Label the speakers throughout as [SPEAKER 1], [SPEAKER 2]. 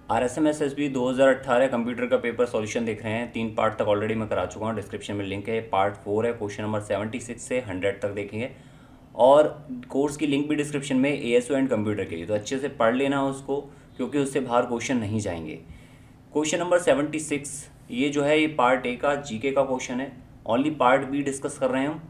[SPEAKER 1] RSMSSB 2018 computer का paper solution देख रहे हैं। 3 पार्ट तक ऑलरेडी मैं करा चुका हूँ, डिस्क्रिप्शन में लिंक है। पार्ट 4 है, क्वेश्चन नंबर 76 से 100 तक देखेंगे। और कोर्स की लिंक भी डिस्क्रिप्शन में ASO एंड कंप्यूटर के लिए, तो अच्छे से पढ़ लेना उसको, क्योंकि उससे बाहर क्वेश्चन नहीं जाएंगे। क्वेश्चन नंबर 76 ये जो है, ये पार्ट A का GK का क्वेश्चन है। ओनली पार्ट B डिस्कस कर रहे हैं हम।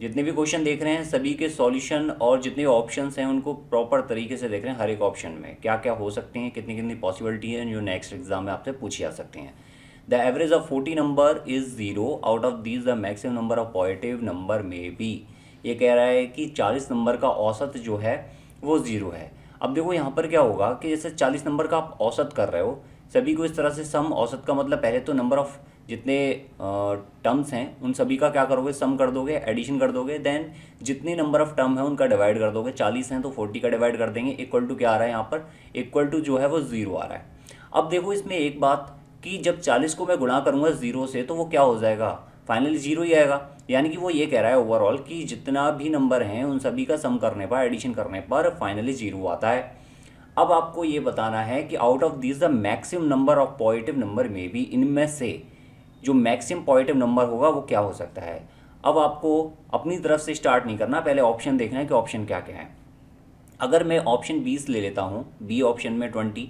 [SPEAKER 1] जितने भी क्वेश्चन देख रहे हैं सभी के सॉल्यूशन और जितने ऑप्शंस हैं उनको प्रॉपर तरीके से देख रहे हैं। हर एक ऑप्शन में क्या क्या हो सकते हैं, कितनी कितनी पॉसिबिलिटी है जो नेक्स्ट एग्जाम में आपसे पूछी जा सकती हैं। The average of 40 number is 0, out of these the maximum number of positive number में बी। ये कह रहा है कि 40 नंबर का औसत जो है वो 0 है। अब देखो यहाँ पर क्या होगा कि जैसे 40 नंबर का आप औसत कर रहे हो, सभी को इस तरह से सम, औसत का मतलब पहले तो नंबर ऑफ जितने टर्म्स हैं उन सभी का क्या करोगे, सम कर दोगे, एडिशन कर दोगे, देन जितने नंबर ऑफ टर्म है उनका डिवाइड कर दोगे। 40 हैं तो 40 का डिवाइड कर देंगे, इक्वल टू क्या आ रहा है यहाँ पर, इक्वल टू जो है वो 0 आ रहा है। अब देखो इसमें एक बात कि जब 40 को मैं गुणा करूँगा 0 से तो वो क्या हो जाएगा, फाइनली 0 ही आएगा। यानी कि वो ये कह रहा है ओवरऑल कि जितना भी नंबर हैं उन सभी का सम करने पर, एडिशन करने पर फाइनली 0 आता है। अब आपको ये बताना है कि out of this the maximum number of positive number में भी, इनमें से जो मैक्सिमम पॉजिटिव नंबर होगा वो क्या हो सकता है। अब आपको अपनी तरफ से स्टार्ट नहीं करना, पहले ऑप्शन देखना है कि ऑप्शन क्या क्या है। अगर मैं ऑप्शन 20 ले लेता हूँ, बी ऑप्शन में 20,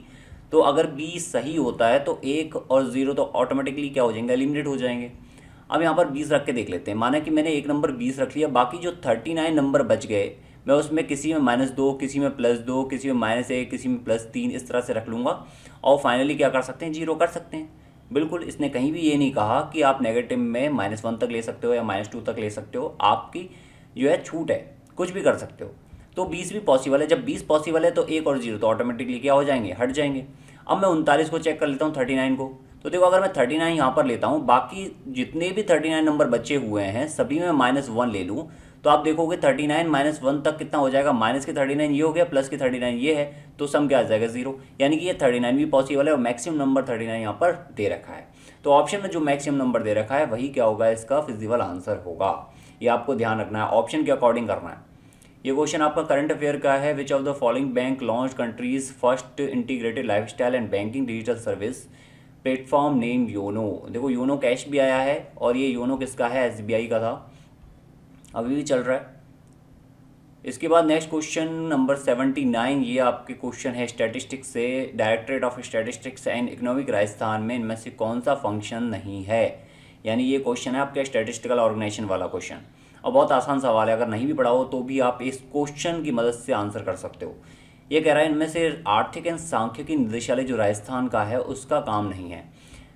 [SPEAKER 1] तो अगर बी सही होता है तो 1 और 0 तो ऑटोमेटिकली क्या हो जाएंगे, एलिमिनेट हो जाएंगे। अब यहाँ पर 20 रख के देख लेते हैं। माना कि मैंने एक नंबर 20 रख लिया, बाकी जो 39 नंबर बच गए मैं उसमें किसी में -2, किसी में +2, किसी में -1, किसी में +3, इस तरह से रख लूँगा और फाइनली क्या कर सकते हैं, 0 कर सकते हैं। बिल्कुल, इसने कहीं भी ये नहीं कहा कि आप नेगेटिव में -1 तक ले सकते हो या -2 तक ले सकते हो। आपकी जो है छूट है, कुछ भी कर सकते हो। तो 20 भी पॉसिबल है। जब 20 पॉसिबल है तो 1 और 0 तो ऑटोमेटिकली क्या हो जाएंगे, हट जाएंगे। अब मैं 39 को चेक कर लेता हूँ, 39 को। तो देखो अगर मैं 39 यहाँ पर लेता हूँ, बाकी जितने भी 39 नंबर बचे हुए हैं सभी में -1 ले लूँ, तो आप देखोगे 39 -1 तक कितना हो जाएगा, माइनस के 39 ये हो गया, प्लस के 39 ये है, तो सम क्या आ जाएगा, 0। यानी कि ये 39 भी पॉसिबल है और मैक्सिमम नंबर 39 यहाँ पर दे रखा है। तो ऑप्शन में जो मैक्सिमम नंबर दे रखा है वही क्या होगा, इसका फिजिबल आंसर होगा। ये आपको ध्यान रखना है, ऑप्शन के अकॉर्डिंग करना है। ये क्वेश्चन आपका करंट अफेयर का है। Which of the following bank launch countries first integrated lifestyle and banking digital service platform name YONO. देखो योनो कैश भी आया है और ये योनो किसका है, SBI का था, अभी भी चल रहा है। इसके बाद नेक्स्ट क्वेश्चन नंबर 79, ये आपके क्वेश्चन है स्टैटिस्टिक्स से। Directorate of statistics and economic Rajasthan में इनमें से कौन सा फंक्शन नहीं है। यानी ये क्वेश्चन है आपके स्टैटिस्टिकल ऑर्गेनाइजेशन वाला क्वेश्चन, और बहुत आसान सवाल है। अगर नहीं भी पढ़ा हो तो भी आप इस क्वेश्चन की मदद से आंसर कर सकते हो। ये कह रहा है इनमें से आर्थिक एवं सांख्यिकी निदेशालय जो राजस्थान का है उसका काम नहीं है।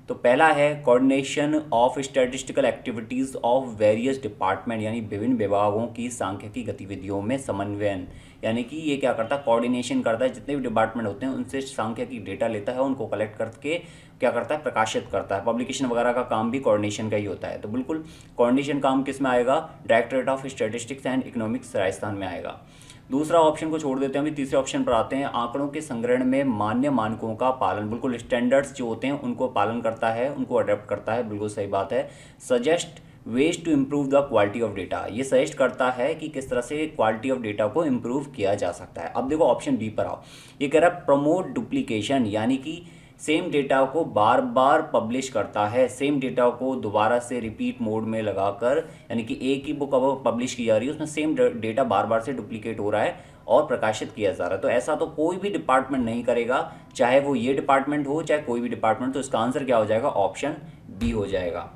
[SPEAKER 1] तो पहला है coordination of statistical activities of various department, यानी विभिन्न विभागों की सांख्यिकी गतिविधियों में समन्वयन। यानी कि ये क्या करता है, कोऑर्डिनेशन करता है, जितने भी डिपार्टमेंट होते हैं उनसे सांख्यिकी डेटा लेता है, उनको कलेक्ट करके क्या करता है, प्रकाशित करता है। पब्लिकेशन वगैरह का काम भी कोऑर्डिनेशन का ही होता है। तो बिल्कुल कोऑर्डिनेशन काम किस में आएगा, directorate of statistics and economics Rajasthan में आएगा। दूसरा ऑप्शन को छोड़ देते हैं, अभी तीसरे ऑप्शन पर आते हैं। आंकड़ों के संग्रहण में मान्य मानकों का पालन, बिल्कुल स्टैंडर्ड्स जो होते हैं उनको पालन करता है, उनको अडेप्ट करता है, बिल्कुल सही बात है। Suggest ways to improve the quality of data, ये सजेस्ट करता है कि किस तरह से क्वालिटी ऑफ डेटा को इम्प्रूव किया जा सकता है। अब देखो ऑप्शन बी पर आओ, ये कह रहा है प्रमोट डुप्लीकेशन, यानी कि सेम डेटा को बार बार पब्लिश करता है, सेम डेटा को दोबारा से रिपीट मोड में लगाकर, यानी कि एक ही बुक अब पब्लिश की जा रही है उसमें सेम डेटा बार बार से डुप्लीकेट हो रहा है और प्रकाशित किया जा रहा है। तो ऐसा तो कोई भी डिपार्टमेंट नहीं करेगा, चाहे वो ये डिपार्टमेंट हो चाहे कोई भी डिपार्टमेंट। तो इसका आंसर क्या हो जाएगा, ऑप्शन बी हो जाएगा।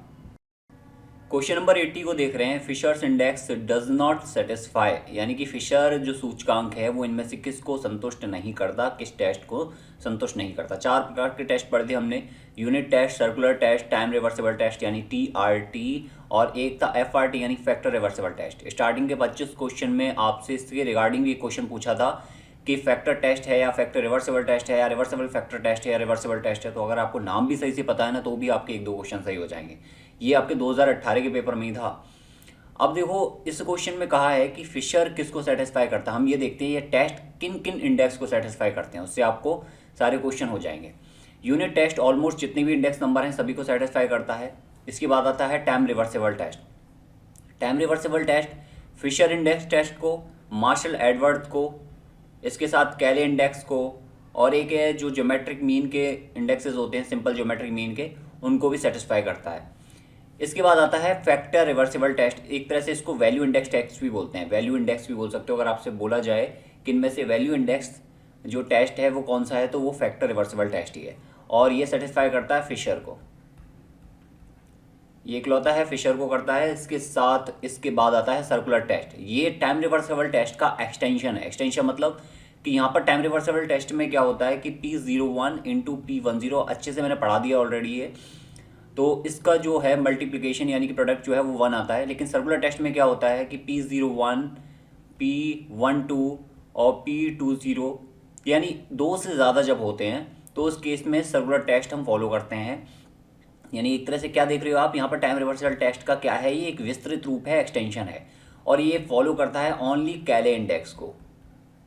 [SPEAKER 1] क्वेश्चन नंबर 80 को देख रहे हैं। Fisher's index does not satisfy, यानी कि फिशर जो सूचकांक है वो इनमें से किसको संतुष्ट नहीं करता, किस टेस्ट को संतुष्ट नहीं करता। 4 प्रकार के टेस्ट पढ़े थे हमने, unit test, circular test, time reversible test यानी TRT, और एक था FRT यानी फैक्टर रिवर्सिबल टेस्ट। स्टार्टिंग के 25 क्वेश्चन में आपसे इसके रिगार्डिंग भी एक क्वेश्चन पूछा था कि फैक्टर टेस्ट है या फैक्टर रिवर्सिबल टेस्ट है या रिवर्सिबल फैक्टर टेस्ट है या रिवर्सिबल टेस्ट है। तो अगर आपको नाम भी सही से पता है ना तो भी आपके 1-2 क्वेश्चन सही हो जाएंगे। ये आपके 2018 के पेपर में ही था। अब देखो इस क्वेश्चन में कहा है कि फिशर किसको सेटिस्फाई करता है। हम ये देखते हैं ये टेस्ट किन किन इंडेक्स को सेटिस्फाई करते हैं, उससे आपको सारे क्वेश्चन हो जाएंगे। यूनिट टेस्ट ऑलमोस्ट जितने भी इंडेक्स नंबर हैं सभी को सेटिस्फाई करता है। इसके बाद आता है time reversible test. Time reversible test Fisher index test को, मार्शल एडवर्ड को, इसके साथ कैले इंडेक्स को और एक है जो ज्योमेट्रिक मीन के इंडेक्सेस होते हैं, सिंपल ज्योमेट्रिक मीन के, उनको भी सेटिस्फाई करता है। इसके बाद आता है फैक्टर रिवर्सिबल टेस्ट। एक तरह से इसको वैल्यू इंडेक्स टेस्ट भी बोलते हैं, वैल्यू इंडेक्स भी बोल सकते हो। अगर आपसे बोला जाए कि इनमें से वैल्यू इंडेक्स जो टेस्ट है वो कौन सा है, तो वो फैक्टर रिवर्सिबल टेस्ट ही है, और ये सेटिस्फाई करता है फिशर को। ये इकलौता है फिशर को करता है। इसके साथ इसके बाद आता है सर्कुलर टेस्ट। ये टाइम रिवर्सिबल टेस्ट का एक्सटेंशन है। एक्सटेंशन मतलब कि यहाँ पर टाइम रिवर्सिबल टेस्ट में क्या होता है कि P01 इंटू P10, अच्छे से मैंने पढ़ा दिया ऑलरेडी ये, तो इसका जो है मल्टीप्लिकेशन यानी कि प्रोडक्ट जो है वो 1 आता है। लेकिन सर्कुलर टेस्ट में क्या होता है कि P01, P12 और P20 यानी 2 से ज़्यादा जब होते हैं तो उस केस में सर्कुलर टेस्ट हम फॉलो करते हैं। यानी एक तरह से क्या देख रहे हो आप यहाँ पर, टाइम रिवर्सल टेस्ट का क्या है, ये एक विस्तृत रूप है, एक्सटेंशन है, और ये फॉलो करता है ओनली कैले इंडेक्स को।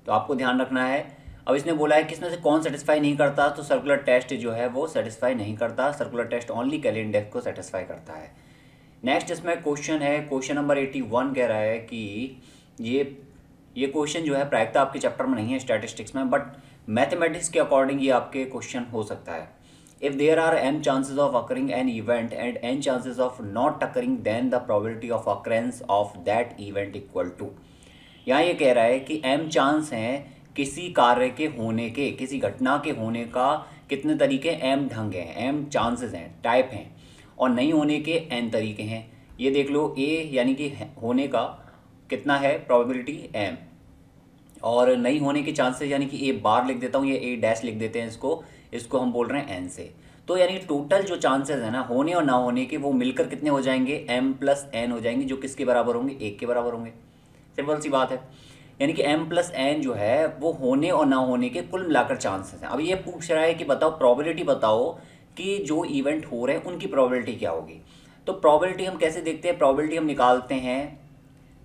[SPEAKER 1] तो आपको ध्यान रखना है। अब इसने बोला है कि इसमें से कौन सेटिस्फाई नहीं करता, तो सर्कुलर टेस्ट जो है वो सेटिस्फाई नहीं करता। सर्कुलर टेस्ट ओनली कैले इंडेक्स को सेटिस्फाई करता है। नेक्स्ट इसमें क्वेश्चन है, क्वेश्चन नंबर 81 कह रहा है कि ये क्वेश्चन जो है प्रायिकता आपके चैप्टर में नहीं है स्टैटिस्टिक्स में, बट मैथमेटिक्स के अकॉर्डिंग ये आपके क्वेश्चन हो सकता है। If there are m chances of occurring an event and n chances of not occurring, then the probability of occurrence of that event equal to। यहाँ ये कह रहा है कि m चांस हैं किसी कार्य के होने के, किसी घटना के होने का, कितने तरीके, m ढंग हैं, m चांसेस हैं, टाइप हैं, और नहीं होने के n तरीके हैं। ये देख लो, a यानी कि होने का कितना है प्रोबेबिलिटी m, और नहीं होने के चांसेस यानी कि a बार लिख देता हूँ, ये a डैश लिख देते हैं, इसको हम बोल रहे हैं n से। तो यानी टोटल जो चांसेस है ना होने और ना होने के, वो मिलकर कितने हो जाएंगे, m प्लस n हो जाएंगे, जो किसके बराबर होंगे, 1 के बराबर होंगे। सिंपल सी बात है। यानी कि m प्लस n जो है वो होने और ना होने के कुल मिलाकर चांसेस हैं। अब ये पूछ रहा है कि बताओ प्रोबेबिलिटी बताओ कि जो इवेंट हो रहे हैं उनकी प्रोबेबिलिटी क्या होगी। तो प्रोबेबिलिटी हम कैसे देखते हैं, प्रोबेबिलिटी हम निकालते हैं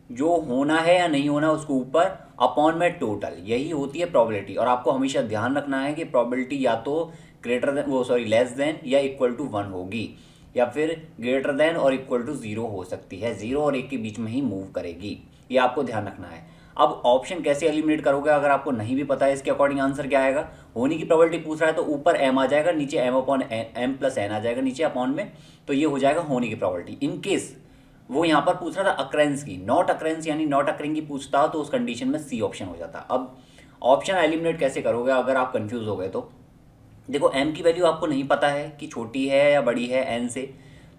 [SPEAKER 1] जो होना है या नहीं होना उसको ऊपर अपॉन में टोटल, यही होती है प्रोबेबिलिटी। और आपको हमेशा ध्यान रखना है कि प्रोबेबिलिटी या तो लेस देन या इक्वल टू 1 होगी, या फिर ग्रेटर देन और इक्वल टू 0 हो सकती है, 0 और 1 के बीच में ही मूव करेगी, ये आपको ध्यान रखना है। अब ऑप्शन कैसे एलिमिनेट करोगे अगर आपको नहीं भी पता है, इसके अकॉर्डिंग आंसर क्या आएगा। होने की प्रोबेबिलिटी पूछ रहा है तो ऊपर m आ जाएगा, नीचे m upon m plus n आ जाएगा नीचे अपॉन में, तो ये हो जाएगा होने की प्रोबेबिलिटी। इन केस वो यहाँ पर पूछ रहा था अक्रेंस की, नॉट अक्रेंस यानी नॉट अक्रिंग की पूछता तो उस कंडीशन में सी ऑप्शन हो जाता। अब ऑप्शन एलिमिनेट कैसे करोगे अगर आप कंफ्यूज हो गए तो, देखो m की वैल्यू आपको नहीं पता है कि छोटी है या बड़ी है n से,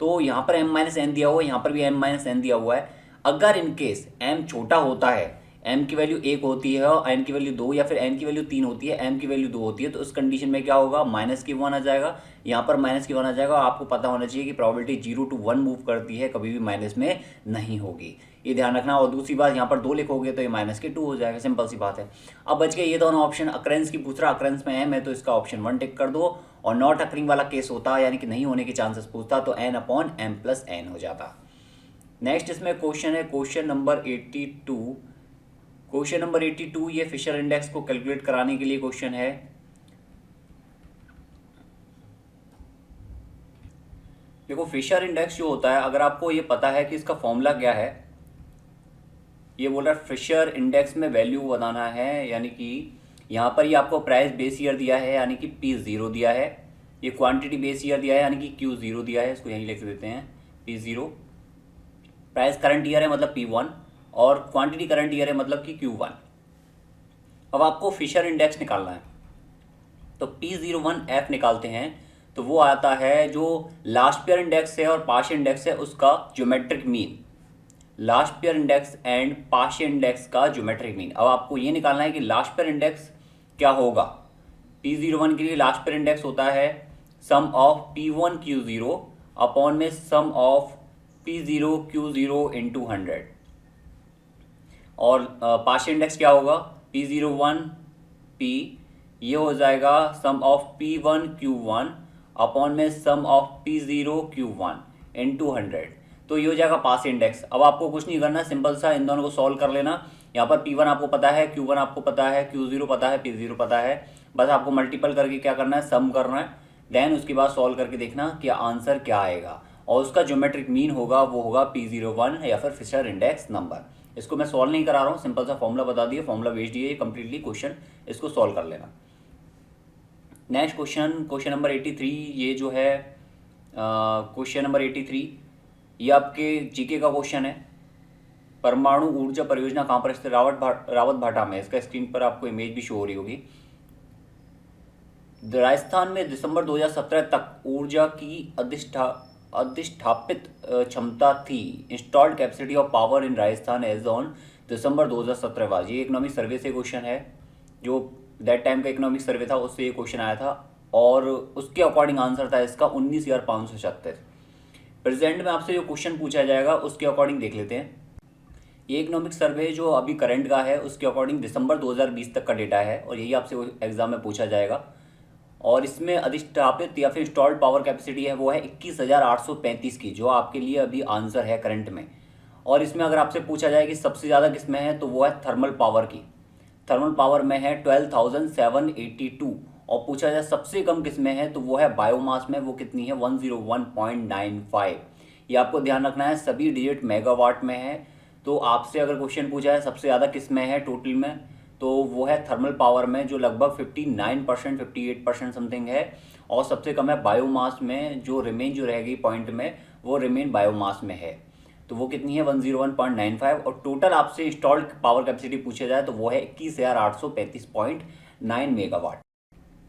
[SPEAKER 1] तो यहाँ पर m माइनस n दिया हुआ है, यहाँ पर भी m माइनस n दिया हुआ है। अगर इन केस m छोटा होता है, m की वैल्यू 1 होती है और n की वैल्यू 2, या फिर n की वैल्यू 3 होती है, m की वैल्यू 2 होती है, तो उस कंडीशन में क्या होगा, माइनस की 1 आ जाएगा, यहाँ पर माइनस की 1 आ जाएगा। और आपको पता होना चाहिए कि प्रोबेबिलिटी 0 to 1 मूव करती है, कभी भी माइनस में नहीं होगी, ये ध्यान रखना। और दूसरी बात, यहाँ पर 2 लिखोगे तो ये माइनस के 2 हो जाएगा, सिंपल सी बात है। अब बच गए ये दोनों ऑप्शन। अक्रेंस की पूछ रहा, अक्रेंस में m है तो इसका ऑप्शन 1 टिक कर दो, और नॉट अक्रिंग वाला केस होता यानी कि नहीं होने के चांसेस पूछता तो n upon m plus n हो जाता। नेक्स्ट इसमें क्वेश्चन है क्वेश्चन नंबर 82। क्वेश्चन नंबर 82 ये फिशर इंडेक्स को कैलकुलेट कराने के लिए क्वेश्चन है। देखो फिशर इंडेक्स जो होता है, अगर आपको ये पता है कि इसका फॉर्मूला क्या है, ये बोल रहा है फिशर इंडेक्स में वैल्यू बताना है, यानी कि यहाँ पर ये आपको प्राइस बेस ईयर दिया है यानी कि P0 दिया है, ये क्वांटिटी बेस ईयर दिया है यानी कि Q0 दिया है, इसको यहीं लिख देते हैं P0। प्राइस करंट ईयर है मतलब P1, और क्वांटिटी करंट ईयर है मतलब कि Q1। अब आपको फिशर इंडेक्स निकालना है, तो P01F निकालते हैं, तो वो आता है जो लास्ट पेयर इंडेक्स है और पार्शियल इंडेक्स है उसका geometric mean, last pair index and partial index का ज्योमेट्रिक मीन। अब आपको ये निकालना है कि लास्ट पेयर इंडेक्स क्या होगा। P01 के लिए लास्ट पेयर इंडेक्स होता है सम ऑफ P1 Q0 अपॉन में सम ऑफ P0 Q0 इंटू 100, और पार्शियल इंडेक्स क्या होगा, P01 P, ये हो जाएगा सम ऑफ P1 Q1 अपॉन में सम ऑफ P0 Q1 इंटू 100, तो ये हो जाएगा पास इंडेक्स। अब आपको कुछ नहीं करना, सिंपल सा इन दोनों को सॉल्व कर लेना। यहाँ पर P1 आपको पता है, Q1 आपको पता है, Q0 पता है, P0 पता है, बस आपको मल्टीपल करके क्या करना है, सम करना है, देन उसके बाद सॉल्व करके देखना कि आंसर क्या आएगा, और उसका ज्योमेट्रिक मीन होगा वो होगा P01 या फिर फिशर इंडेक्स नंबर। इसको मैं सॉल्व नहीं करा रहा हूँ, सिंपल सा फॉर्मूला बता दिए, फॉर्मूला भेज दिए कंप्लीटली क्वेश्चन, इसको सॉल्व कर लेना। Next question number 83। ये जो है क्वेश्चन नंबर 83, ये आपके जीके का क्वेश्चन है। परमाणु ऊर्जा परियोजना कहाँ पर स्थित? रावत भाटा में। इसका स्क्रीन पर आपको इमेज भी शो हो रही होगी। राजस्थान में दिसंबर 2017 तक ऊर्जा की अधिष्ठापित क्षमता थी। Installed capacity of power in Rajasthan as on December 2017 was. ये इकोनॉमिक सर्वे से क्वेश्चन है, जो दैट टाइम का इकोनॉमिक सर्वे था, उससे ये क्वेश्चन आया था और उसके अकॉर्डिंग आंसर था इसका 19,576। प्रेजेंट में आपसे जो क्वेश्चन पूछा जाएगा उसके अकॉर्डिंग देख लेते हैं। ये इकोनॉमिक सर्वे जो अभी करंट का है उसके अकॉर्डिंग दिसंबर 2020 तक का डेटा है और यही आपसे एग्जाम में पूछा जाएगा। और इसमें अधिष्ठापित या फिर इंस्टॉल्ड पावर कैपेसिटी है वो है 21,835 की, जो आपके लिए अभी आंसर है करंट में। और इसमें अगर आपसे पूछा जाए कि सबसे ज़्यादा किस में है तो वो है थर्मल पावर की। थर्मल पावर में है 12,782। और पूछा जाए सबसे कम किस में है तो वो है बायोमास में। वो कितनी है? 101.95। ये आपको ध्यान रखना है, सभी डिजिट मेगावाट में है। तो आपसे अगर क्वेश्चन पूछा है सबसे ज़्यादा किस में है टोटल में, तो वो है थर्मल पावर में, जो लगभग 59%, 58% समथिंग है। और सबसे कम है बायोमास में, जो रिमेन जो रहेगी पॉइंट में वो रिमेन बायोमास में है। तो वो कितनी है? 101.95। और टोटल आपसे इंस्टॉल्ड पावर कैपेसिटी पूछा जाए तो वो है 21,835.9 मेगावाट।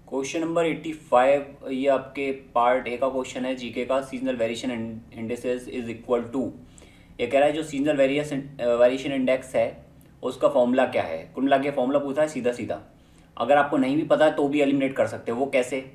[SPEAKER 1] क्वेश्चन नंबर 85, ये आपके पार्ट ए का क्वेश्चन है जीके का। Seasonal variation indexes is equal to. ये कह रहा है जो सीजनल वेरिएशन इंडेक्स है उसका फॉर्मूला क्या है। कुल मिला के फॉर्मूला पूछा है सीधा सीधा। अगर आपको नहीं भी पता है तो भी एलिमिनेट कर सकते हो। वो कैसे?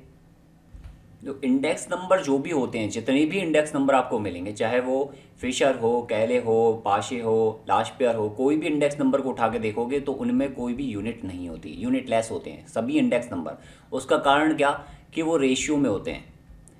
[SPEAKER 1] जो इंडेक्स नंबर जो भी होते हैं, जितने भी इंडेक्स नंबर आपको मिलेंगे, चाहे वो फिशर हो, कैले हो, पाशे हो, लाशपेयर हो, कोई भी इंडेक्स नंबर को उठा के देखोगे तो उनमें कोई भी यूनिट नहीं होती, यूनिट लेस होते हैं सभी इंडेक्स नंबर। उसका कारण क्या कि वो रेशियो में होते हैं,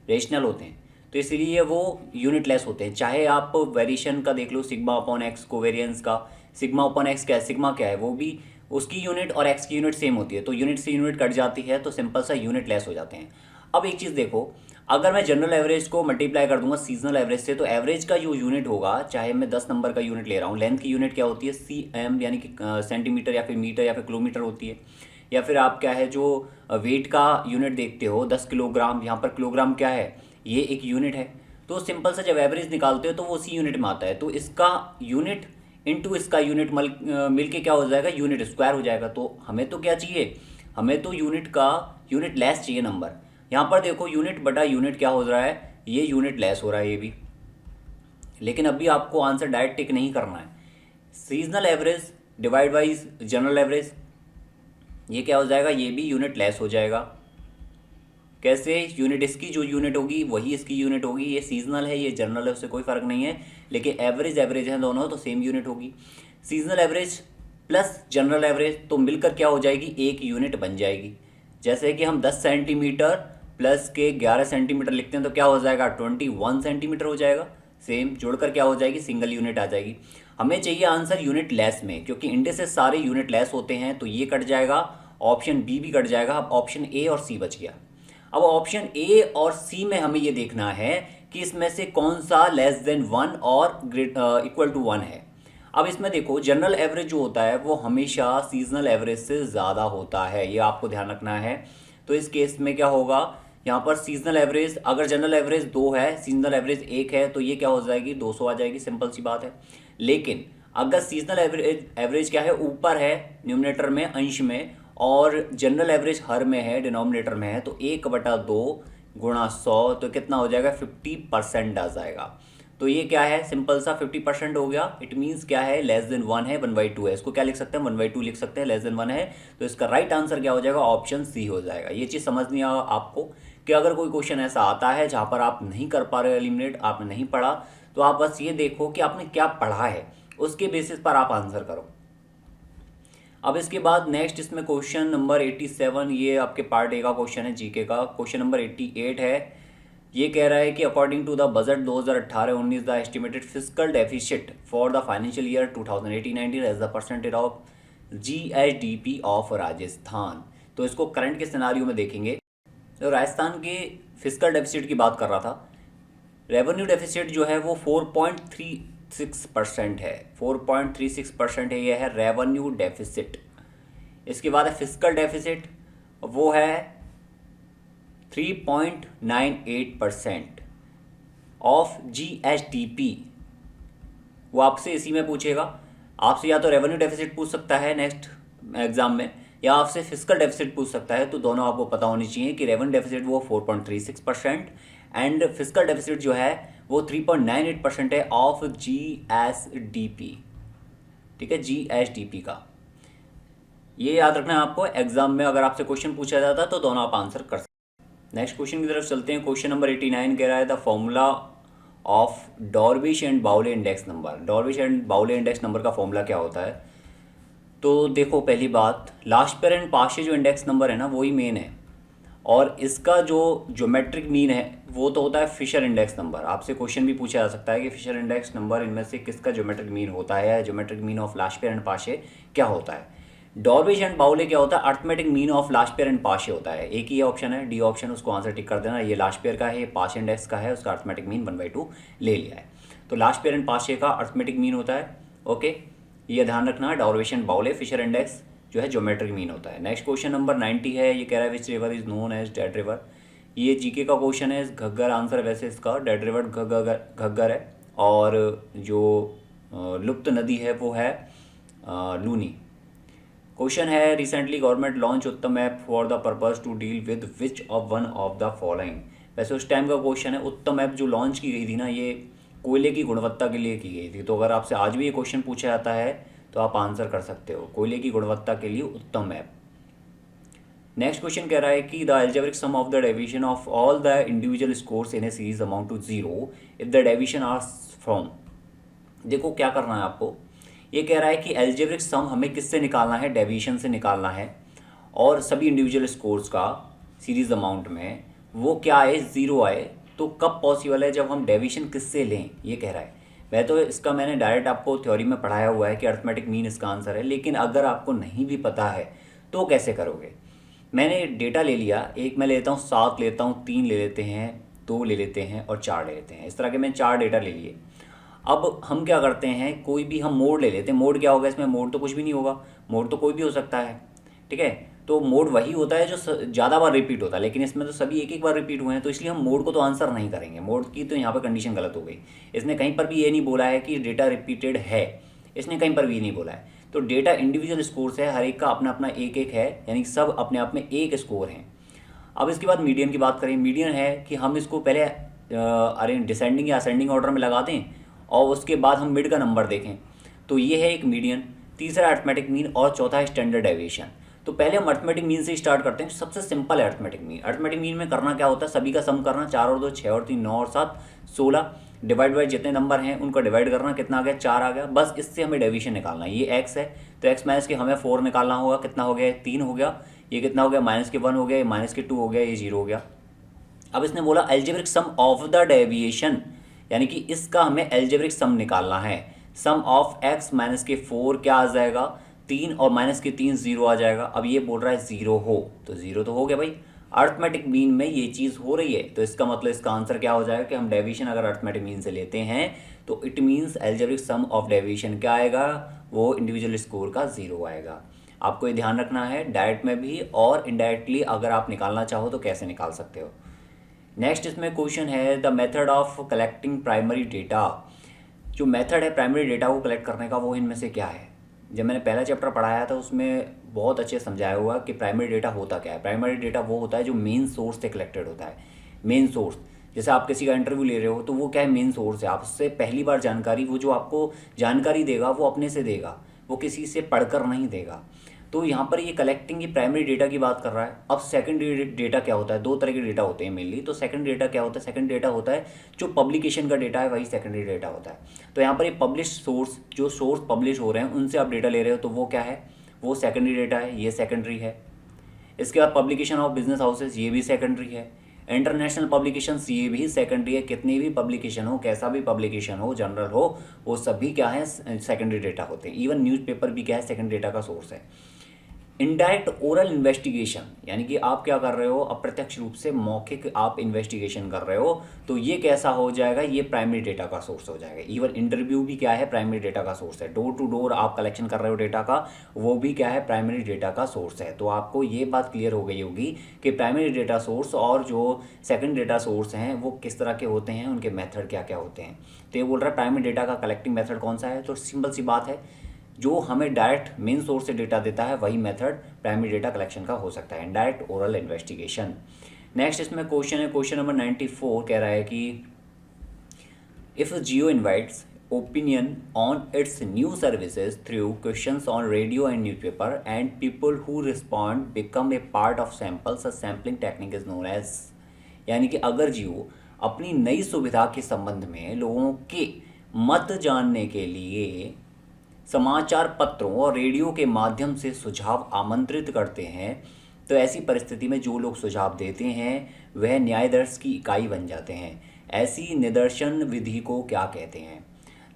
[SPEAKER 1] रेशनल होते हैं, तो इसलिए वो यूनिट लेस होते हैं। चाहे आप वेरिएशन का देख लो, सिग्मा अपॉन एक्स, कोवेरियंस का सिग्मा अपॉन एक्स क्या है, सिग्मा क्या है, वो भी उसकी यूनिट और एक्स की यूनिट सेम होती है, तो यूनिट से यूनिट कट जाती है तो सिंपल सा यूनिट लेस हो जाते हैं। अब एक चीज़ देखो, अगर मैं जनरल एवरेज को मल्टीप्लाई कर दूंगा सीजनल एवरेज से, तो एवरेज का जो यूनिट होगा, चाहे मैं 10 नंबर का यूनिट ले रहा हूँ, लेंथ की यूनिट क्या होती है? cm, यानी कि सेंटीमीटर या फिर मीटर या फिर किलोमीटर होती है। या फिर आप क्या है जो वेट का यूनिट देखते हो 10 किलोग्राम, यहाँ पर किलोग्राम क्या है? ये एक यूनिट है। तो सिंपल सा जब एवरेज निकालते हो तो वो उसी यूनिट में आता है, तो इसका यूनिट इनटू इसका यूनिट मिल के क्या हो जाएगा? यूनिट स्क्वायर हो जाएगा। तो हमें तो क्या चाहिए? हमें तो यूनिट का यूनिट लेस चाहिए नंबर। यहाँ पर देखो यूनिट बटा यूनिट क्या हो रहा है? ये यूनिट लेस हो रहा है ये भी। लेकिन अभी आपको आंसर डायरेक्ट टिक नहीं करना है। Seasonal average divide by general average, ये क्या हो जाएगा? ये भी यूनिट लेस हो जाएगा। कैसे? यूनिट इसकी जो यूनिट होगी वही इसकी यूनिट होगी। ये सीजनल है, ये जनरल है, उससे कोई फ़र्क नहीं है। लेकिन एवरेज एवरेज है दोनों, तो सेम यूनिट होगी। Seasonal average plus general average तो मिलकर क्या हो जाएगी? एक यूनिट बन जाएगी। जैसे कि हम 10 सेंटीमीटर प्लस के 11 सेंटीमीटर लिखते हैं तो क्या हो जाएगा? 21 सेंटीमीटर हो जाएगा। सेम जोड़कर क्या हो जाएगी? सिंगल यूनिट आ जाएगी। हमें चाहिए आंसर यूनिट लेस में, क्योंकि इंडेक्सेस सारे यूनिट लेस होते हैं, तो ये कट जाएगा, ऑप्शन बी भी कट जाएगा। अब ऑप्शन ए और सी बच गया। अब ऑप्शन ए और सी में हमें ये देखना है कि इसमें से कौन सा लेस देन 1 और इक्वल टू 1 है। अब इसमें देखो जनरल एवरेज जो होता है वो हमेशा सीजनल एवरेज से ज़्यादा होता है, ये आपको ध्यान रखना है। तो इस केस में क्या होगा? यहाँ पर सीजनल एवरेज, अगर जनरल एवरेज 2 है, सीजनल एवरेज 1 है, तो ये क्या हो जाएगी? 200 आ जाएगी, सिंपल सी बात है। लेकिन अगर सीजनल एवरेज क्या है? ऊपर है न्यूमरेटर में, अंश में, और जनरल एवरेज हर में है, डिनोमिनेटर में है, तो 1/2 गुणा 100 तो कितना हो जाएगा? 50% आ जाएगा। तो ये क्या है? सिंपल सा 50% हो गया। इट मीन्स क्या है? लेस देन 1 है, 1/2 है। इसको क्या लिख सकते हैं? 1/2 लिख सकते हैं, लेस देन 1 है। तो इसका राइट आंसर क्या हो जाएगा? ऑप्शन सी हो जाएगा। ये चीज़ समझनी है आपको कि अगर कोई क्वेश्चन ऐसा आता है जहाँ पर आप नहीं कर पा रहे एलिमिनेट, आपने नहीं पढ़ा, तो आप बस ये देखो कि आपने क्या पढ़ा है, उसके बेसिस पर आप आंसर करो। अब इसके बाद नेक्स्ट इसमें क्वेश्चन नंबर 87, ये आपके पार्ट ए का क्वेश्चन है जीके का। क्वेश्चन नंबर 88 है। ये कह रहा है कि according to the budget 2018-19 the estimated physical deficit for the financial year 2018-19 as the percentage of GSDP of Rajasthan. तो इसको करंट के सिनारियो में देखेंगे। तो राजस्थान के फिजिकल डेफिसिट की बात कर रहा था। रेवेन्यू डेफिसिट जो है वो 4.36% है, 4.36% है, ये है रेवेन्यू डेफिसिट। इसके बाद है फिजिकल डेफिसिट, वो है 3.98% ऑफ GSDP। वो आपसे इसी में पूछेगा, आपसे या तो रेवेन्यू डेफिसिट पूछ सकता है नेक्स्ट एग्जाम में, या आपसे फिजिकल डेफिसिट पूछ सकता है। तो दोनों आपको पता होनी चाहिए कि रेवेन्यू डेफिसिट वो 4.36% एंड फिजिकल डेफिसिट जो है वो 3.98% है ऑफ GSDP। ठीक है, GSDP का ये याद रखना है आपको। एग्जाम में अगर आपसे क्वेश्चन पूछा जाता है तो दोनों आप आंसर कर सकते हैं। नेक्स्ट क्वेश्चन की तरफ चलते हैं। क्वेश्चन नंबर 89 कह रहा है द फॉर्मूला ऑफ डॉर्बिश एंड बाउले इंडेक्स नंबर। डॉर्बिश एंड बाउले इंडेक्स नंबर का फॉर्मूला क्या होता है? तो देखो, पहली बात, लास्पेयर एंड पाशे जो इंडेक्स नंबर है ना वही मेन है, और इसका जो ज्योमेट्रिक मीन है वो तो होता है फिशर इंडेक्स नंबर। आपसे क्वेश्चन भी पूछा जा सकता है कि फिशर इंडेक्स नंबर इनमें से किसका ज्योमेट्रिक मीन होता है, या ज्योमेट्रिक मीन ऑफ लास्पेयर एंड पाशे क्या होता है। डॉर्बिश एंड बाउले क्या होता है? अर्थमेटिक मीन ऑफ लास्पेयर एंड पाशे होता है। एक ही ऑप्शन है, डी ऑप्शन, उसको आंसर टिक कर देना। ये लास्पेयर का है, ये पाशे इंडेक्स का है, उसका अर्थमेटिक मीन 1/2 ले लिया है। तो लास्पेयर एंड पाशे का अर्थमेटिक मीन होता है। ओके, ये ध्यान रखना। डॉर्बिश एंड बाउले फिशर इंडेक्स जो है ज्योमेट्रिक मीन होता है। नेक्स्ट क्वेश्चन नंबर 90 है। ये कह रहा है which river is known as dead river. ये जीके का क्वेश्चन है। घग्गर आंसर है वैसे इसका, डेड रिवर घग्गर है, और जो लुप्त नदी है वो है लूनी। क्वेश्चन है recently government launch Uttam app for the purpose to deal with which of one of the following. वैसे उस टाइम का क्वेश्चन है, उत्तम ऐप जो लॉन्च की गई थी ना, ये कोयले की गुणवत्ता के लिए की गई थी। तो अगर आपसे आज भी ये क्वेश्चन पूछा जाता है तो आप आंसर कर सकते हो, कोयले की गुणवत्ता के लिए उत्तम ऐप। नेक्स्ट क्वेश्चन कह रहा है कि the algebraic sum of the deviation of all the individual scores in a series amount to 0 if the deviation are from. देखो क्या करना है आपको, ये कह रहा है कि एल्जेब्रिक सम हमें किससे निकालना है? डेविएशन से निकालना है, और सभी इंडिविजुअल स्कोर्स का सीरीज अमाउंट में वो क्या आए? 0 आए। तो कब पॉसिबल है? जब हम डेविएशन किससे लें, ये कह रहा है। वह तो इसका मैंने डायरेक्ट आपको थ्योरी में पढ़ाया हुआ है कि अर्थमेटिक मीन इसका आंसर है, लेकिन अगर आपको नहीं भी पता है तो कैसे करोगे? मैंने डेटा ले लिया, एक मैं लेता हूँ 7 लेता हूँ, 3 ले लेते हैं, 2 ले लेते हैं और 4 ले लेते हैं। इस तरह के मैंने 4 डेटा ले लिए। अब हम क्या करते हैं, कोई भी हम मोड ले लेते हैं। मोड क्या होगा इसमें? मोड तो कुछ भी नहीं होगा, मोड तो कोई भी हो सकता है। ठीक है, तो मोड वही होता है जो ज़्यादा बार रिपीट होता है, लेकिन इसमें तो सभी एक एक बार रिपीट हुए हैं, तो इसलिए हम मोड को तो आंसर नहीं करेंगे। मोड की तो यहाँ पर कंडीशन गलत हो गई। इसने कहीं पर भी ये नहीं बोला है कि डेटा रिपीटेड है, इसने कहीं पर भी नहीं बोला है। तो डेटा इंडिविजुअल स्कोर्स है, हर एक का अपना अपना एक एक है, यानी सब अपने आप में एक स्कोर हैं। अब इसके बाद मीडियन की बात करें। मीडियन है कि हम इसको पहले अरे डिसेंडिंग या असेंडिंग ऑर्डर में लगा दें, और उसके बाद हम मिड का नंबर देखें। तो ये है एक मीडियन, तीसरा अर्थमेटिक मीन, और चौथा है स्टैंडर्ड डेविएशन। तो पहले हम अर्थमेटिक मीन से स्टार्ट करते हैं। सबसे सिंपल है अर्थमेटिक मीन। अर्थमेटिक मीन में करना क्या होता है? सभी का सम करना, 4 और 2 6 और 3 9 और 7 16, डिवाइड बाई जितने नंबर हैं उनका डिवाइड करना, कितना आ गया? 4 आ गया। बस इससे हमें डेविएशन निकालना है। ये x है तो x माइनस के हमें 4 निकालना होगा, कितना हो गया? 3 हो गया। ये कितना हो गया? -1 हो गया, ये -2 हो गया, ये 0 हो गया। अब इसने बोला algebraic sum of the deviation, यानी कि इसका हमें एल्जेब्रिक सम निकालना है। सम ऑफ x माइनस के 4 क्या आ जाएगा? 3, और माइनस के 3 0 आ जाएगा। अब ये बोल रहा है 0 हो, तो 0 तो हो गया भाई। अर्थमेटिक मीन में ये चीज़ हो रही है, तो इसका मतलब इसका आंसर क्या हो जाएगा कि हम डेविएशन अगर अर्थमेटिक मीन से लेते हैं तो it means algebraic sum of deviation क्या आएगा? वो इंडिविजुअल स्कोर का 0 आएगा। आपको ये ध्यान रखना है, डायरेक्ट में भी और इनडायरेक्टली अगर आप निकालना चाहो तो कैसे निकाल सकते हो। नेक्स्ट इसमें क्वेश्चन है the method of collecting primary data. जो मेथड है प्राइमरी डेटा को कलेक्ट करने का, वो इनमें से क्या है? जब मैंने पहला चैप्टर पढ़ाया था उसमें बहुत अच्छे समझाया हुआ कि प्राइमरी डेटा होता क्या है। प्राइमरी डेटा वो होता है जो मेन सोर्स से कलेक्टेड होता है। मेन सोर्स, जैसे आप किसी का इंटरव्यू ले रहे हो तो वो क्या है? मेन सोर्स है। आपसे पहली बार जानकारी, वो जो आपको जानकारी देगा वो अपने से देगा, वो किसी से पढ़कर नहीं देगा। तो यहाँ पर ये कलेक्टिंग, ये प्राइमरी डेटा की बात कर रहा है। अब सेकेंडरी डेटा क्या होता है? 2 तरह के डेटा होते हैं मेनली। तो सेकेंडरी डेटा क्या होता है? सेकेंडरी डेटा होता है जो पब्लिकेशन का डेटा है, वही सेकेंडरी डेटा होता है। तो यहाँ पर ये पब्लिश सोर्स, जो सोर्स पब्लिश हो रहे हैं उनसे आप डेटा ले रहे हो, तो वो क्या है? वो सेकेंडरी डेटा है, ये सेकेंडरी है। इसके बाद पब्लिकेशन ऑफ बिजनेस हाउसेज, ये भी सेकेंडरी है। इंटरनेशनल पब्लिकेशंस, ये भी सेकेंडरी है। कितनी भी पब्लिकेशन हो, कैसा भी पब्लिकेशन हो, जनरल हो, वो सभी क्या है? सेकेंडरी डेटा होते हैं। इवन न्यूज़पेपर भी क्या है? सेकेंडरी डेटा का सोर्स है। इनडायरेक्ट ओरल इन्वेस्टिगेशन, यानी कि आप क्या कर रहे हो, अप्रत्यक्ष रूप से मौखिक आप इन्वेस्टिगेशन कर रहे हो, तो ये कैसा हो जाएगा, ये प्राइमरी डेटा का सोर्स हो जाएगा। इवन इंटरव्यू भी क्या है, प्राइमरी डेटा का सोर्स है। डोर टू डोर आप कलेक्शन कर रहे हो डेटा का, वो भी क्या है, प्राइमरी डेटा का सोर्स है। तो आपको ये बात क्लियर हो गई होगी कि प्राइमरी डेटा सोर्स और जो सेकेंड डेटा सोर्स हैं वो किस तरह के होते हैं, उनके मेथड क्या क्या होते हैं। तो ये बोल रहा है प्राइमरी डेटा का कलेक्टिंग मेथड कौन सा है, तो सिंपल सी बात है, जो हमें डायरेक्ट मेन सोर्स से डेटा देता है वही मेथड प्राइमरी डेटा कलेक्शन का हो सकता है, इनडायरेक्ट ओरल इन्वेस्टिगेशन। नेक्स्ट इसमें क्वेश्चन है, क्वेश्चन नंबर 94 कह रहा है कि if Jio invites opinion on its new services through questions on radio and newspaper and people who respond become a part of samples, a sampling technique is known as. यानी कि अगर जियो अपनी नई सुविधा के संबंध में लोगों के मत जानने के लिए समाचार पत्रों और रेडियो के माध्यम से सुझाव आमंत्रित करते हैं, तो ऐसी परिस्थिति में जो लोग सुझाव देते हैं वह न्यायदर्श की इकाई बन जाते हैं। ऐसी निदर्शन विधि को क्या कहते हैं।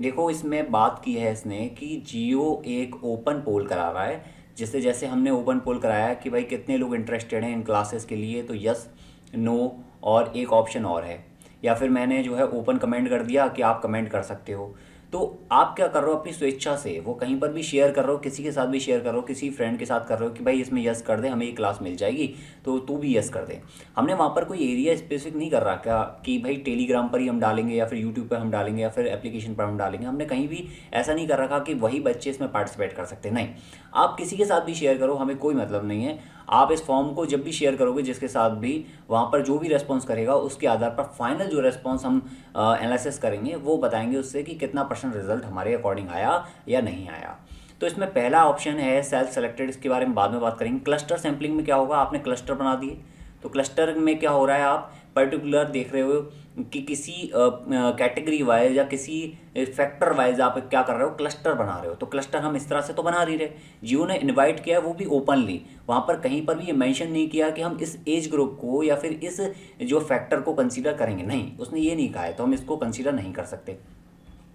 [SPEAKER 1] देखो इसमें बात की है इसने कि जियो एक ओपन पोल करा रहा है, जिससे जैसे हमने ओपन पोल कराया कि भाई कितने लोग इंटरेस्टेड हैं इन क्लासेस के लिए, तो यस नो और एक ऑप्शन और है, या फिर मैंने जो है ओपन कमेंट कर दिया कि आप कमेंट कर सकते हो। तो आप क्या कर रहे हो, अपनी स्वेच्छा से वो कहीं पर भी शेयर कर रहे हो, किसी के साथ भी शेयर कर रहे हो, किसी फ्रेंड के साथ कर रहे हो कि भाई इसमें यस कर दे, हमें ये क्लास मिल जाएगी, तो तू भी यस कर दे। हमने वहाँ पर कोई एरिया स्पेसिफिक नहीं कर रहा क्या कि भाई टेलीग्राम पर ही हम डालेंगे या फिर यूट्यूब पर हम डालेंगे या फिर एप्लीकेशन पर हम डालेंगे। हमने कहीं भी ऐसा नहीं कर रखा कि वही बच्चे इसमें पार्टिसिपेट कर सकते, नहीं, आप किसी के साथ भी शेयर करो, हमें कोई मतलब नहीं है। आप इस फॉर्म को जब भी शेयर करोगे जिसके साथ भी, वहाँ पर जो भी रेस्पॉन्स करेगा उसके आधार पर फाइनल जो रेस्पॉन्स हम एनालिसिस करेंगे वो बताएंगे उससे कि कितना % रिजल्ट हमारे अकॉर्डिंग आया या नहीं आया। तो इसमें पहला ऑप्शन है सेल्फ सेलेक्टेड, इसके बारे में बाद में बात करेंगे। क्लस्टर सैम्पलिंग में क्या होगा, आपने क्लस्टर बना दिए, तो क्लस्टर में क्या हो रहा है, आप पर्टिकुलर देख रहे हो कि किसी कैटेगरी वाइज या किसी फैक्टर वाइज आप क्या कर रहे हो, क्लस्टर बना रहे हो। तो क्लस्टर हम इस तरह से तो बना नहीं रहे, जियो ने इनवाइट किया है वो भी ओपनली, वहाँ पर कहीं पर भी ये मेंशन नहीं किया कि हम इस एज ग्रुप को या फिर इस जो फैक्टर को कंसीडर करेंगे, नहीं, उसने ये नहीं कहा है, तो हम इसको कंसीडर नहीं कर सकते।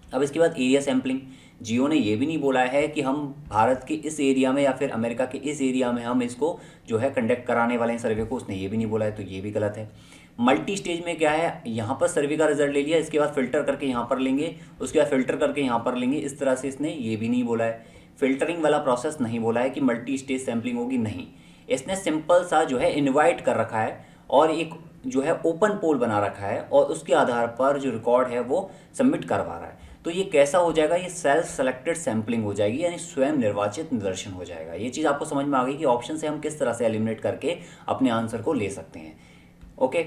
[SPEAKER 1] अब इसके बाद एरिया सैम्पलिंग, जियो ने ये भी नहीं बोला है कि हम भारत के इस एरिया में या फिर अमेरिका के इस एरिया में हम इसको जो है कंडक्ट कराने वाले हैं सर्वे को, उसने ये भी नहीं बोला है, तो ये भी गलत है। मल्टी स्टेज में क्या है, यहाँ पर सर्वे का रिजल्ट ले लिया, इसके बाद फिल्टर करके यहाँ पर लेंगे, उसके बाद फिल्टर करके यहाँ पर लेंगे, इस तरह से इसने ये भी नहीं बोला है। फिल्टरिंग वाला प्रोसेस नहीं बोला है कि मल्टी स्टेज सैम्पलिंग होगी, नहीं, इसने सिंपल सा जो है इन्वाइट कर रखा है और एक जो है ओपन पोल बना रखा है और उसके आधार पर जो रिकॉर्ड है वो सबमिट करवा रहा है। तो ये कैसा हो जाएगा, ये सेल्फ सेलेक्टेड सैम्पलिंग हो जाएगी, यानी स्वयं निर्वाचित निदर्शन हो जाएगा। ये चीज़ आपको समझ में आ गई कि ऑप्शन से हम किस तरह से एलिमिनेट करके अपने आंसर को ले सकते हैं। ओके,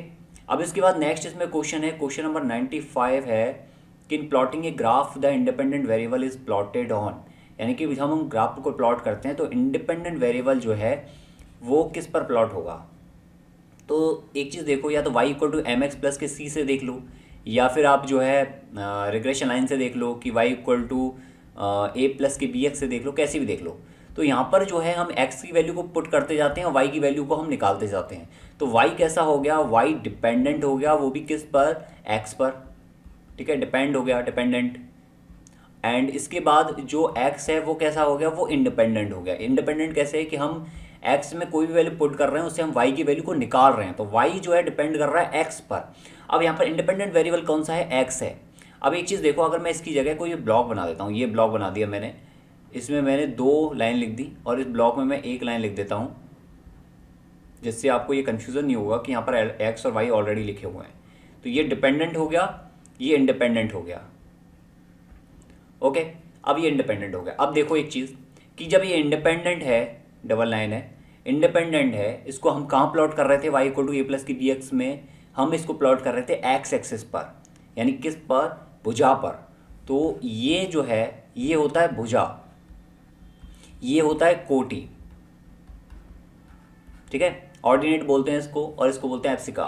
[SPEAKER 1] अब इसके बाद नेक्स्ट इसमें क्वेश्चन है, क्वेश्चन नंबर 95 है कि in plotting a graph the independent variable is plotted on, यानी कि हम ग्राफ को प्लॉट करते हैं तो इंडिपेंडेंट वेरिएबल जो है वो किस पर प्लॉट होगा। तो एक चीज़ देखो, या तो y equal to M x plus के सी से देख लो, या फिर आप जो है रिग्रेशन लाइन से देख लो कि y equal to a plus के बी एक्स से देख लो, कैसे भी देख लो। तो यहाँ पर जो है हम x की वैल्यू को पुट करते जाते हैं और y की वैल्यू को हम निकालते जाते हैं। तो y कैसा हो गया, y डिपेंडेंट हो गया, वो भी किस पर, x पर, ठीक है, डिपेंड हो गया, डिपेंडेंट। एंड इसके बाद जो x है वो कैसा हो गया, वो इंडिपेंडेंट हो गया। इंडिपेंडेंट कैसे है कि हम x में कोई भी वैल्यू पुट कर रहे हैं उससे हम y की वैल्यू को निकाल रहे हैं, तो y जो है डिपेंड कर रहा है x पर। अब यहाँ पर इंडिपेंडेंट वेरिएबल कौन सा है, x है। अब एक चीज़ देखो, अगर मैं इसकी जगह कोई ब्लॉक बना देता हूँ, ये ब्लॉक बना दिया मैंने, इसमें मैंने 2 लाइन लिख दी और इस ब्लॉक में मैं 1 लाइन लिख देता हूँ, जिससे आपको ये कन्फ्यूज़न नहीं होगा कि यहाँ पर x और y ऑलरेडी लिखे हुए हैं। तो ये डिपेंडेंट हो गया, ये इंडिपेंडेंट हो गया। ओके, अब ये इंडिपेंडेंट हो गया। अब देखो एक चीज़ कि जब ये इंडिपेंडेंट है, डबल लाइन है, इंडिपेंडेंट है, इसको हम कहाँ प्लॉट कर रहे थे, y equal to a plus की dx में हम इसको प्लॉट कर रहे थे x एक्सिस पर, यानी किस पर, भुजा पर। तो ये जो है ये होता है भुजा, ये होता है कोटि, ठीक है, ऑर्डिनेट बोलते हैं इसको और इसको बोलते हैं एप्सिका।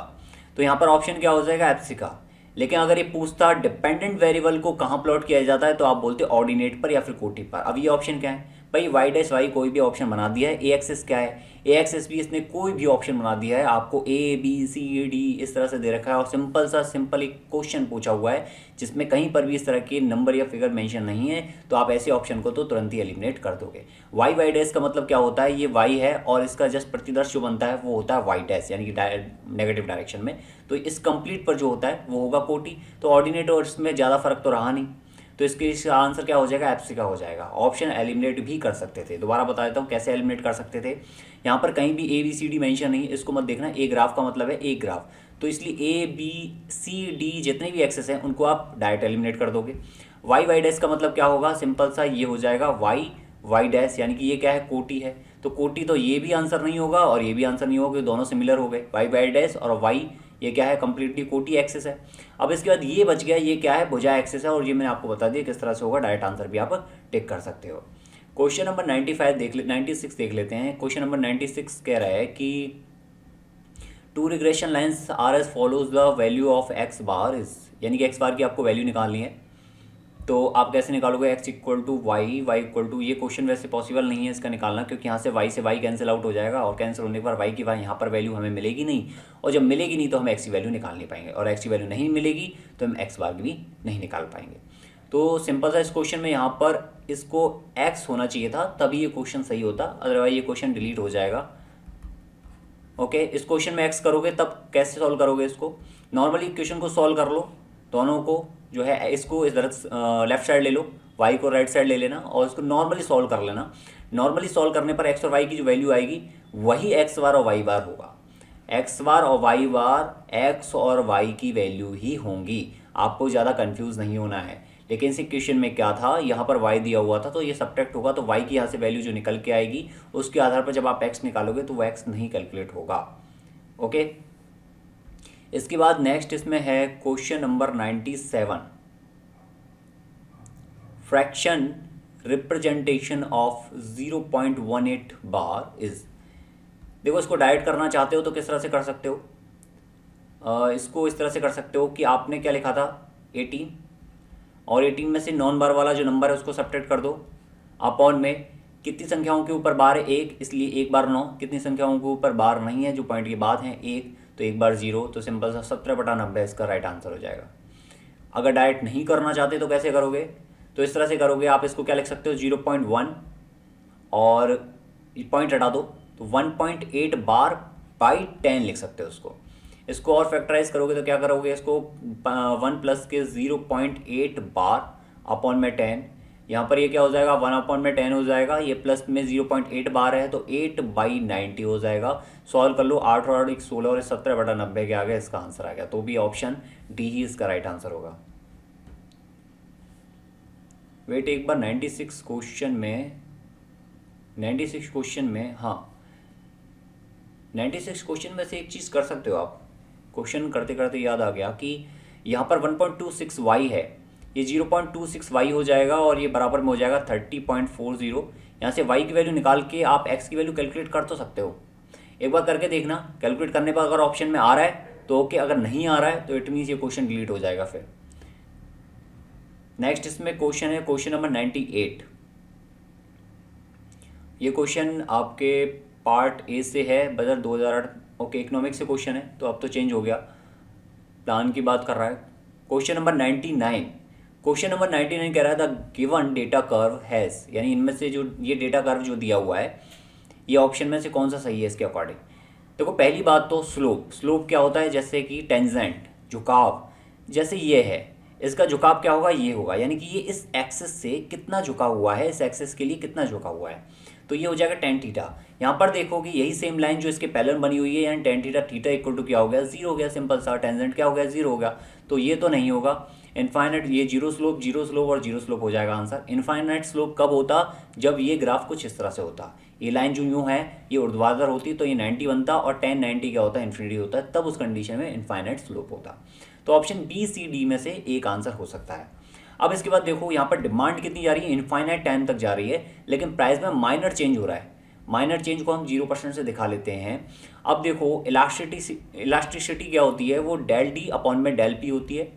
[SPEAKER 1] तो यहाँ पर ऑप्शन क्या हो जाएगा, एप्सिका। लेकिन अगर ये पूछता डिपेंडेंट वेरिएबल को कहाँ प्लॉट किया जाता है तो आप बोलते ऑर्डिनेट पर या फिर कोटि पर। अब ये ऑप्शन क्या है, भाई वाई डैश वाई कोई भी ऑप्शन बना दिया है, ए एक्सेस क्या है, ए एक्सेस भी इसने कोई भी ऑप्शन बना दिया है, आपको ए बी सी डी इस तरह से दे रखा है और सिंपल एक क्वेश्चन पूछा हुआ है जिसमें कहीं पर भी इस तरह के नंबर या फिगर मेंशन नहीं है, तो आप ऐसे ऑप्शन को तो तुरंत ही एलिमिनेट कर दोगे। वाई वाई डैश का मतलब क्या होता है, ये वाई है और इसका जस्ट प्रतिदर्श जो बनता है वो होता है वाई डैश यानी कि नेगेटिव डायरेक्शन में, तो इस कंप्लीट पर जो होता है वो होगा कोटि। तो ऑर्डिनेट और इसमें ज़्यादा फर्क तो रहा नहीं, तो इसका आंसर क्या हो जाएगा, एप्सी का हो जाएगा। ऑप्शन एलिमिनेट भी कर सकते थे, दोबारा बता देता हूँ कैसे एलिमिनेट कर सकते थे। यहाँ पर कहीं भी A B C D mention नहीं, इसको मत देखना, ए ग्राफ का मतलब है एक ग्राफ, तो इसलिए ए बी सी डी जितने भी एक्सेस हैं उनको आप डायरेक्ट एलिमिनेट कर दोगे। वाई वाई डैश का मतलब क्या होगा, सिंपल सा ये हो जाएगा वाई वाई डैश, यानी कि ये क्या है, कोटि है, तो कोटि तो ये भी आंसर नहीं होगा और ये भी आंसर नहीं होगा, दोनों सिमिलर हो गए। वाई वाई डैश और वाई ये क्या है, कंप्लीटली कोटि एक्सेस है। अब इसके बाद ये बच गया, ये क्या है, भुजा एक्सेस है, और ये मैंने आपको बता दिया किस तरह से होगा, डायरेक्ट आंसर भी आप टिक कर सकते हो। क्वेश्चन नंबर 96 देख लेते हैं। क्वेश्चन नंबर 96 कह रहा है कि two regression lines are as follows the value of x bar is, यानी कि एक्स बार की आपको वैल्यू निकालनी है, तो आप कैसे निकालोगे, x equal to y y equal to, ये क्वेश्चन वैसे पॉसिबल नहीं है इसका निकालना, क्योंकि यहाँ से y कैंसिल आउट हो जाएगा और कैंसिल होने के बाद y की यहाँ पर वैल्यू हमें मिलेगी नहीं, और जब मिलेगी नहीं तो हम x की वैल्यू निकाल नहीं पाएंगे, और x की वैल्यू नहीं मिलेगी तो हम x बार की भी नहीं निकाल पाएंगे। तो सिंपल सा इस क्वेश्चन में यहाँ पर इसको x होना चाहिए था, तभी ये क्वेश्चन सही होता, अदरवाइज ये क्वेश्चन डिलीट हो जाएगा। ओके, इस क्वेश्चन में x करोगे तब कैसे सॉल्व करोगे इसको, नॉर्मली क्वेश्चन को सॉल्व कर लो, दोनों को जो है इसको इस तरह लेफ्ट साइड ले लो, y को राइट साइड ले लेना और इसको नॉर्मली सॉल्व कर लेना। नॉर्मली सॉल्व करने पर x और y की जो वैल्यू आएगी वही x बार और y बार होगा, x बार और y बार x और y की वैल्यू ही होंगी, आपको ज़्यादा कंफ्यूज नहीं होना है। लेकिन इस क्वेश्चन में क्या था, यहाँ पर y दिया हुआ था तो ये सब्ट्रैक्ट होगा, तो y की यहाँ से वैल्यू जो निकल के आएगी उसके आधार पर जब आप x निकालोगे तो वो x नहीं कैलकुलेट होगा। ओके, इसके बाद नेक्स्ट इसमें है question number 97, fraction representation of 0.18 bar is. देखो, इसको डायरेक्ट करना चाहते हो तो किस तरह से कर सकते हो, इसको इस तरह से कर सकते हो कि आपने क्या लिखा था 18, और 18 में से नॉन बार वाला जो नंबर है उसको सब्ट्रैक्ट कर दो, अपॉन में कितनी संख्याओं के ऊपर बार है, एक, इसलिए एक बार 9, कितनी संख्याओं के ऊपर बार नहीं है जो पॉइंट के बाद हैं, एक, तो एक बार 0, तो सिंपल सा 17/90 इसका राइट आंसर हो जाएगा। अगर डायरेक्ट नहीं करना चाहते तो कैसे करोगे, तो इस तरह से करोगे, आप इसको क्या लिख सकते हो 0.1 और पॉइंट हटा दो तो 1.8 बार बाई 10 लिख सकते हो इसको और फैक्टराइज करोगे तो क्या करोगे, इसको 1 प्लस के 0.8 बार अपॉन में 10, यहाँ पर ये क्या हो जाएगा 1 अपॉन में 10 हो जाएगा, ये प्लस में 0.8 बार है तो 8/90 हो जाएगा। सॉल्व कर लो, 8 और 8 16 और 17/90 के आगे इसका आंसर आ गया, तो भी ऑप्शन डी ही इसका राइट आंसर होगा। वेट एक बार 96 क्वेश्चन में हाँ 96 क्वेश्चन में से एक चीज़ कर सकते हो आप, क्वेश्चन करते करते याद आ गया कि यहाँ पर 1.26y है, ये 0.26y हो जाएगा और ये बराबर में हो जाएगा 30.40। यहाँ से y की वैल्यू निकाल के आप x की वैल्यू कैलकुलेट कर तो सकते हो, एक बार करके देखना, कैलकुलेट करने पर अगर ऑप्शन में आ रहा है तो ओके, अगर नहीं आ रहा है तो इट मीन्स ये क्वेश्चन डिलीट हो जाएगा। फिर नेक्स्ट इसमें क्वेश्चन है क्वेश्चन नंबर 98, ये क्वेश्चन आपके पार्ट ए से है, बजट 2008, ओके इकोनॉमिक्स से क्वेश्चन है तो अब तो चेंज हो गया, प्लान की बात कर रहा है। क्वेश्चन नंबर 99 कह रहा है the given data curve has, यानी इनमें से जो ये डेटा कर्व जो दिया हुआ है ये ऑप्शन में से कौन सा सही है इसके अकॉर्डिंग। देखो, पहली बात तो स्लोप क्या होता है, जैसे कि टेंजेंट झुकाव, जैसे ये है इसका झुकाव क्या होगा, ये होगा, यानी कि ये इस एक्सिस से कितना झुका हुआ है, इस एक्सिस के लिए कितना झुका हुआ है, तो ये हो जाएगा tan थीटा। यहाँ पर देखोगे यही सेम लाइन जो इसके पैरेलल बनी हुई है, यानी tan थीटा इक्वल टू क्या हो गया, 0 हो गया, सिंपल सा, टेंजेंट क्या हो गया 0 हो गया, तो ये तो नहीं होगा। इनफाइनाइट, ये जीरो स्लोप और जीरो स्लोप हो जाएगा आंसर। इनफाइनाइट स्लोप कब होता, जब ये ग्राफ कुछ इस तरह से होता, ये लाइन जो यूँ है ये ऊर्ध्वाधर होती तो ये 90 बनता और tan 90 क्या होता है, इन्फिनिटी होता है, तब उस कंडीशन में इनफाइनाइट स्लोप होता। तो ऑप्शन बी सी डी में से एक आंसर हो सकता है। अब इसके बाद देखो यहाँ पर डिमांड कितनी जा रही है, इनफाइनाइट टाइम तक जा रही है, लेकिन प्राइस में माइनर चेंज हो रहा है। माइनर चेंज को हम 0% से दिखा लेते हैं। अब देखो इलास्टिसिटी क्या होती है, वो डेल डी अपॉन में डेल पी होती है,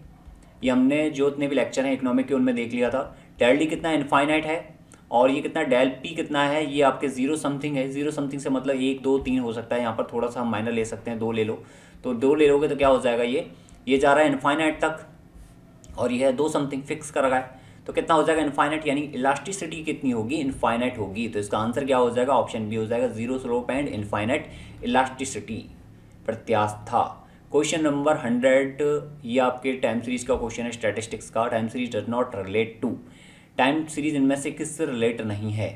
[SPEAKER 1] ये हमने जो इतने भी लेक्चर हैं इकोनॉमिक के उनमें देख लिया था। डेल डी कितना इनफाइनाइट है और ये कितना डेल पी कितना है, ये आपके 0 समथिंग है। 0 समथिंग से मतलब 1 2 3 हो सकता है, यहाँ पर थोड़ा सा हम माइनर ले सकते हैं, 2 ले लो। तो 2 ले लोगे तो क्या हो जाएगा, ये जा रहा है इनफाइनाइट तक, और ये है 2 समथिंग फिक्स कर रहा है। तो कितना हो जाएगा इनफाइनाइट, यानी इलास्टिसिटी कितनी होगी, इनफाइनाइट होगी। तो इसका आंसर क्या हो जाएगा, ऑप्शन बी हो जाएगा, 0 स्लोप एंड इनफाइनाइट इलास्टिसिटी, प्रत्यास्था। क्वेश्चन नंबर 100, ये आपके टाइम सीरीज का क्वेश्चन है, स्टैटिस्टिक्स का। Time series does not relate to, time series इनमें से किससे रिलेट नहीं है।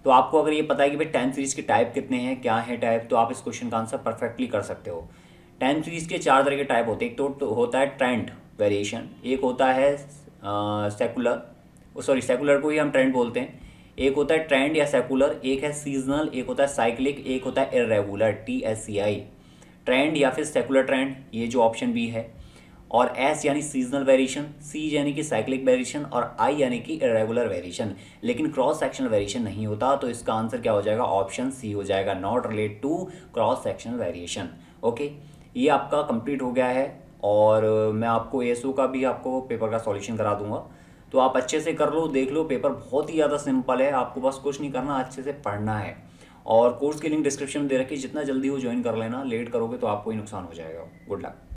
[SPEAKER 1] तो आपको अगर ये पता है कि भाई टाइम सीरीज के टाइप कितने हैं, क्या है टाइप, तो आप इस क्वेश्चन का आंसर परफेक्टली कर सकते हो। टाइम सीरीज के 4 तरह के टाइप होते हैं। एक तो होता है ट्रेंड वेरिएशन, एक होता है सेकुलर, सॉरी सेकुलर को ही हम ट्रेंड बोलते हैं। एक होता है ट्रेंड या सेकुलर, एक है सीजनल, एक होता है साइक्लिक, एक होता है इरेगुलर, TSCI। ट्रेंड या फिर सेकुलर ट्रेंड, ये जो ऑप्शन बी है। और S यानी सीजनल वेरिएशन, C यानी कि साइक्लिक वेरिएशन, और I यानी कि इरेगुलर वेरिएशन। लेकिन क्रॉस सेक्शनल वेरिएशन नहीं होता, तो इसका आंसर क्या हो जाएगा, ऑप्शन C हो जाएगा, not relate to cross sectional variation. Okay, ये आपका कंप्लीट हो गया है, और मैं आपको ASO का भी आपको पेपर का सॉल्यूशन करा दूंगा। तो आप अच्छे से कर लो, देख लो, पेपर बहुत ही ज़्यादा सिंपल है, आपको बस कुछ नहीं करना, अच्छे से पढ़ना है। और कोर्स की लिंक डिस्क्रिप्शन में दे रखी है, जितना जल्दी हो ज्वाइन कर लेना, लेट करोगे तो आपको ही नुकसान हो जाएगा। Good luck.